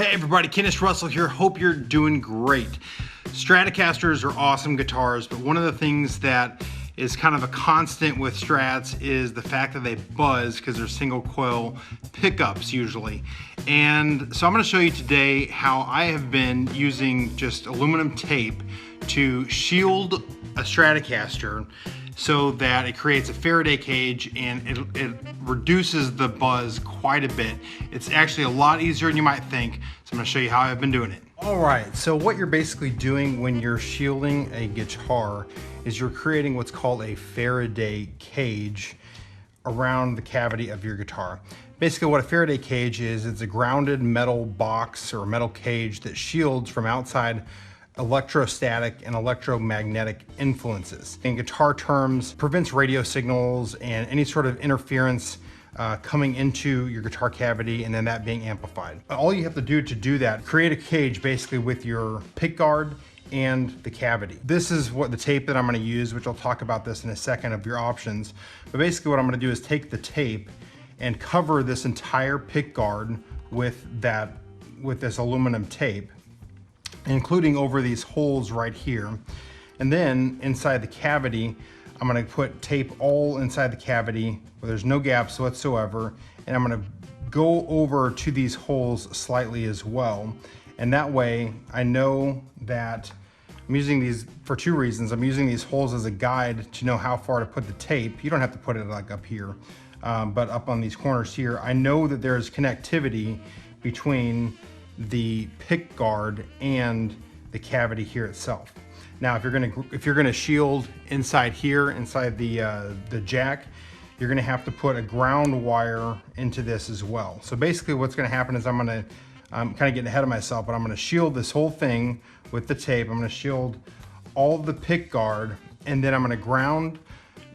Hey everybody, Kennis Russell here. Hope you're doing great. Stratocasters are awesome guitars, but one of the things that is kind of a constant with Strats is the fact that they buzz because they're single coil pickups usually. And so I'm going to show you today how I have been using just aluminum tape to shield a Stratocaster so that it creates a Faraday cage and it reduces the buzz quite a bit. It's actually a lot easier than you might think, so I'm going to show you how I've been doing it. All right, so what you're basically doing when you're shielding a guitar is you're creating what's called a Faraday cage around the cavity of your guitar. Basically what a Faraday cage is, it's a grounded metal box or metal cage that shields from outside electrostatic and electromagnetic influences. In guitar terms, prevents radio signals and any sort of interference coming into your guitar cavity and then that being amplified. All you have to do that, create a cage basically with your pick guard and the cavity. This is what the tape that I'm going to use, which I'll talk about this in a second of your options. But basically what I'm going to do is take the tape and cover this entire pick guard with this aluminum tape, including over these holes right here. And then inside the cavity, I'm gonna put tape all inside the cavity where there's no gaps whatsoever. And I'm gonna go over to these holes slightly as well. And that way I know that I'm using these for two reasons. I'm using these holes as a guide to know how far to put the tape. You don't have to put it like up here, but up on these corners here. I know that there's connectivity between the pick guard and the cavity here itself. Now, if you're gonna shield inside here, inside the jack, you're gonna have to put a ground wire into this as well. So basically, what's gonna happen is I'm kind of getting ahead of myself, but I'm gonna shield this whole thing with the tape. I'm gonna shield all of the pick guard, and then I'm gonna ground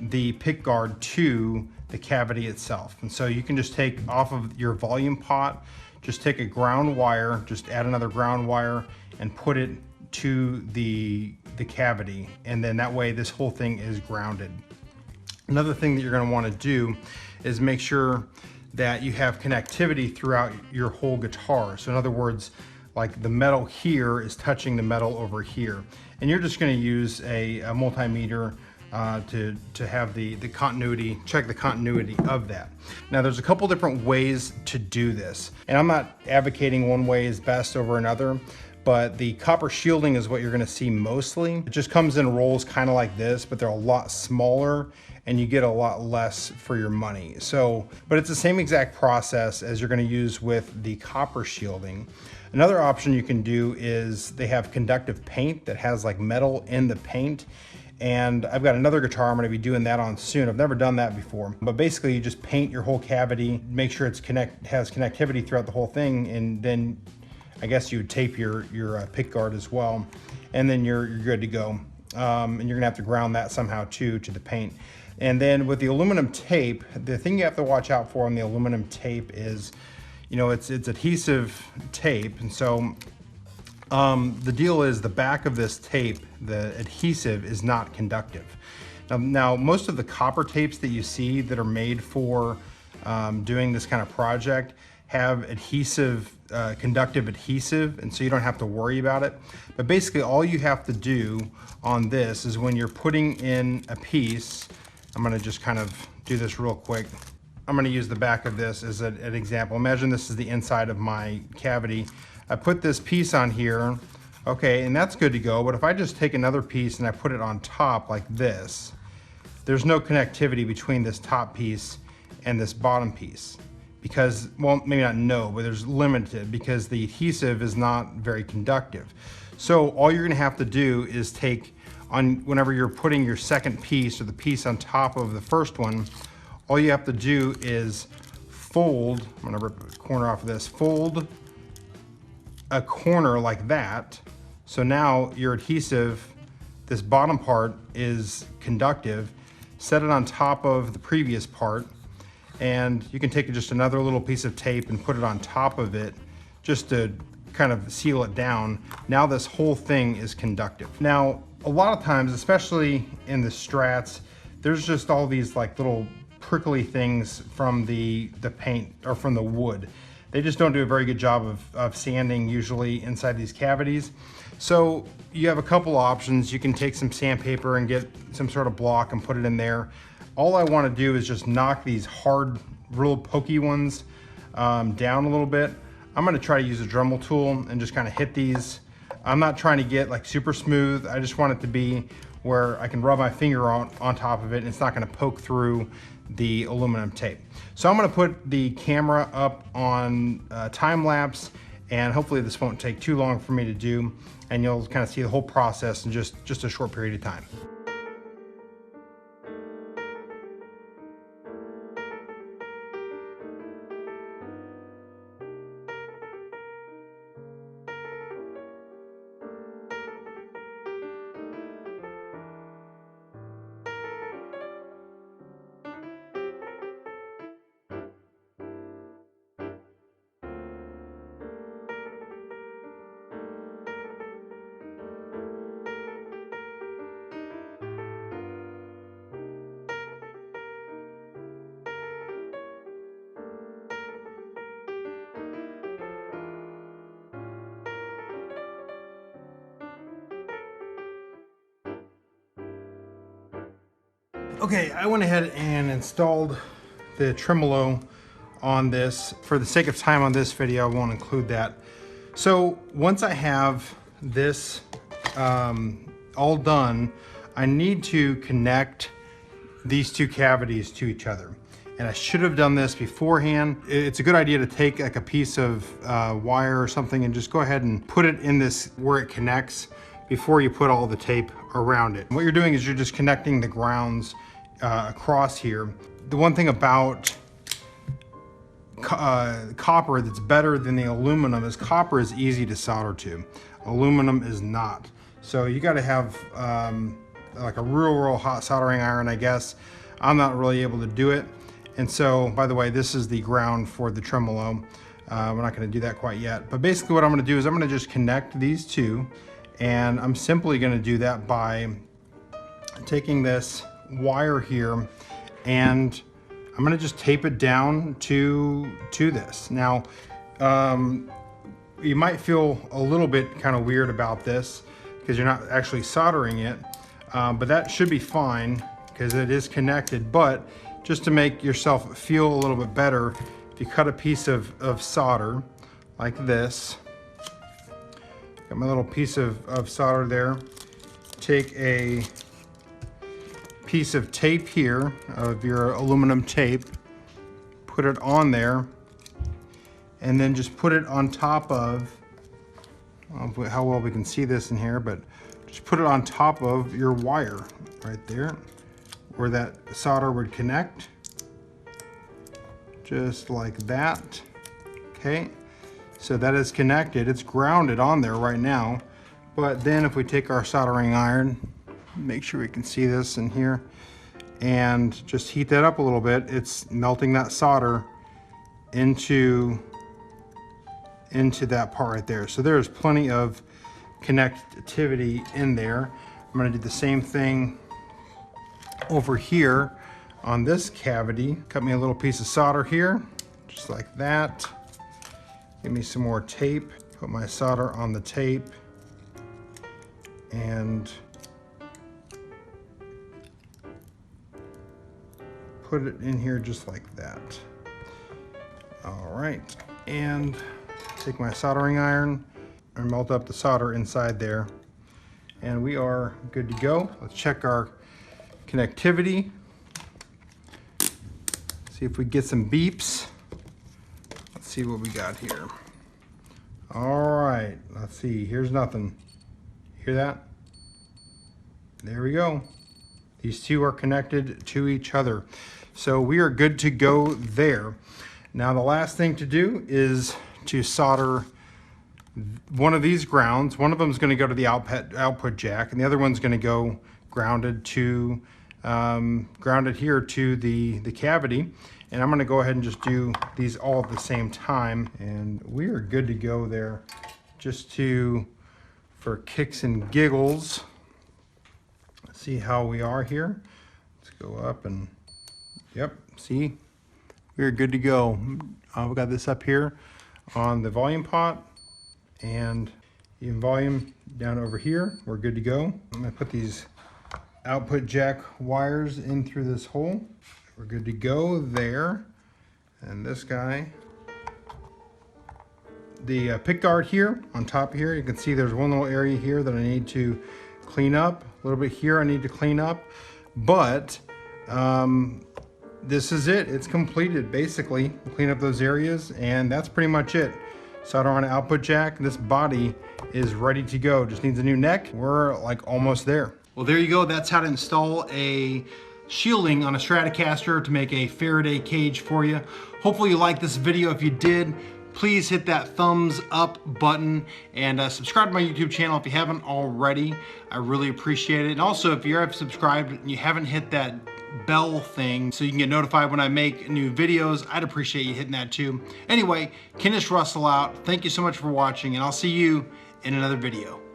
the pick guard to the cavity itself. And so you can just take off of your volume pot, just take a ground wire, just add another ground wire and put it to the cavity. And then that way this whole thing is grounded. Another thing that you're gonna wanna do is make sure that you have connectivity throughout your whole guitar. So in other words, like the metal here is touching the metal over here. And you're just gonna use a multimeter to have the continuity, check the continuity of that. Now there's a couple different ways to do this, and I'm not advocating one way is best over another, but the copper shielding is what you're gonna see mostly. It just comes in rolls kind of like this, but they're a lot smaller and you get a lot less for your money. So, but it's the same exact process as you're gonna use with the copper shielding. Another option you can do is they have conductive paint that has like metal in the paint. And I've got another guitar I'm gonna be doing that on soon. I've never done that before. But basically you just paint your whole cavity, make sure it's has connectivity throughout the whole thing, and then I guess you would tape your pick guard as well. And then you're good to go. And you're gonna have to ground that somehow too to the paint. And then with the aluminum tape, the thing you have to watch out for on the aluminum tape is, you know, it's adhesive tape. And so the deal is the back of this tape, the adhesive is not conductive. Now most of the copper tapes that you see that are made for doing this kind of project have adhesive, conductive adhesive, and so you don't have to worry about it. But basically all you have to do on this is when you're putting in a piece, I'm gonna just kind of do this real quick. I'm gonna use the back of this as an example. Imagine this is the inside of my cavity. I put this piece on here, okay, and that's good to go, but if I just take another piece and I put it on top like this, there's no connectivity between this top piece and this bottom piece because, well, maybe not no, but there's limited because the adhesive is not very conductive. So all you're gonna have to do is take whenever you're putting your second piece or the piece on top of the first one, all you have to do is fold, I'm gonna rip a corner off of this, fold a corner like that. So now your adhesive, this bottom part is conductive, set it on top of the previous part, and you can take just another little piece of tape and put it on top of it just to kind of seal it down. Now this whole thing is conductive. Now, a lot of times, especially in the Strats, there's just all these like little prickly things from the paint or from the wood. they just don't do a very good job of sanding usually inside these cavities. So you have a couple options. You can take some sandpaper and get some sort of block and put it in there. All I want to do is just knock these hard, real pokey ones down a little bit. I'm going to try to use a Dremel tool and just kind of hit these. I'm not trying to get like super smooth. I just want it to be where I can rub my finger on top of it and it's not going to poke through the aluminum tape. So I'm going to put the camera up on time lapse, and hopefully this won't take too long for me to do, and you'll kind of see the whole process in just a short period of time. Okay, I went ahead and installed the tremolo on this. For the sake of time on this video, I won't include that. So once I have this all done, I need to connect these two cavities to each other. And I should have done this beforehand. It's a good idea to take like a piece of wire or something and just go ahead and put it in this where it connects before you put all the tape around it. What you're doing is you're just connecting the grounds across here. The one thing about copper that's better than the aluminum is copper is easy to solder to. Aluminum is not. So you got to have like a real hot soldering iron, I guess. I'm not really able to do it. And so, by the way, this is the ground for the tremolo. We're not going to do that quite yet. But basically what I'm going to do is I'm going to just connect these two. And I'm simply going to do that by taking this wire here and I'm going to just tape it down to this. Now, you might feel a little bit kind of weird about this because you're not actually soldering it, but that should be fine because it is connected. But just to make yourself feel a little bit better, if you cut a piece of solder like this, got my little piece of solder there, take a piece of tape here, of your aluminum tape, put it on there, and then just put it on top of, I don't know how well we can see this in here, but just put it on top of your wire right there where that solder would connect, just like that. Okay, so that is connected. It's grounded on there right now. But then if we take our soldering iron, make sure we can see this in here, and just heat that up a little bit, it's melting that solder into that part right there. So there's plenty of connectivity in there. I'm going to do the same thing over here on this cavity. Cut me a little piece of solder here, just like that. Give me some more tape. Put my solder on the tape and put it in here just like that. All right, and take my soldering iron and melt up the solder inside there, and we are good to go. Let's check our connectivity. See if we get some beeps. Let's see what we got here. All right, let's see, here's nothing. Hear that? There we go. These two are connected to each other. So we are good to go there. Now the last thing to do is to solder one of these grounds. One of them is going to go to the output jack, and the other one's going to go grounded to grounded here to the cavity. And I'm going to go ahead and just do these all at the same time, and we are good to go there. Just for kicks and giggles, let's see how we are here. Let's go up and yep, see, we're good to go. We've got this up here. on the volume pot and even volume down over here. We're good to go. I'm gonna put these output jack wires in through this hole. We're good to go there. And this guy, the pick guard here on top here, you can see there's one little area here that I need to clean up. A little bit here I need to clean up, but this is it. It's completed basically. Clean up those areas and that's pretty much it. Solder on an output jack. This body is ready to go. Just needs a new neck. We're like almost there. Well, there you go. That's how to install a shielding on a Stratocaster to make a Faraday cage for you. Hopefully you liked this video. If you did, please hit that thumbs up button and subscribe to my YouTube channel if you haven't already. I really appreciate it. And also, if you have subscribed and you haven't hit that bell thing so you can get notified when I make new videos, I'd appreciate you hitting that too. Anyway, Kennis Russell out. Thank you so much for watching, and I'll see you in another video.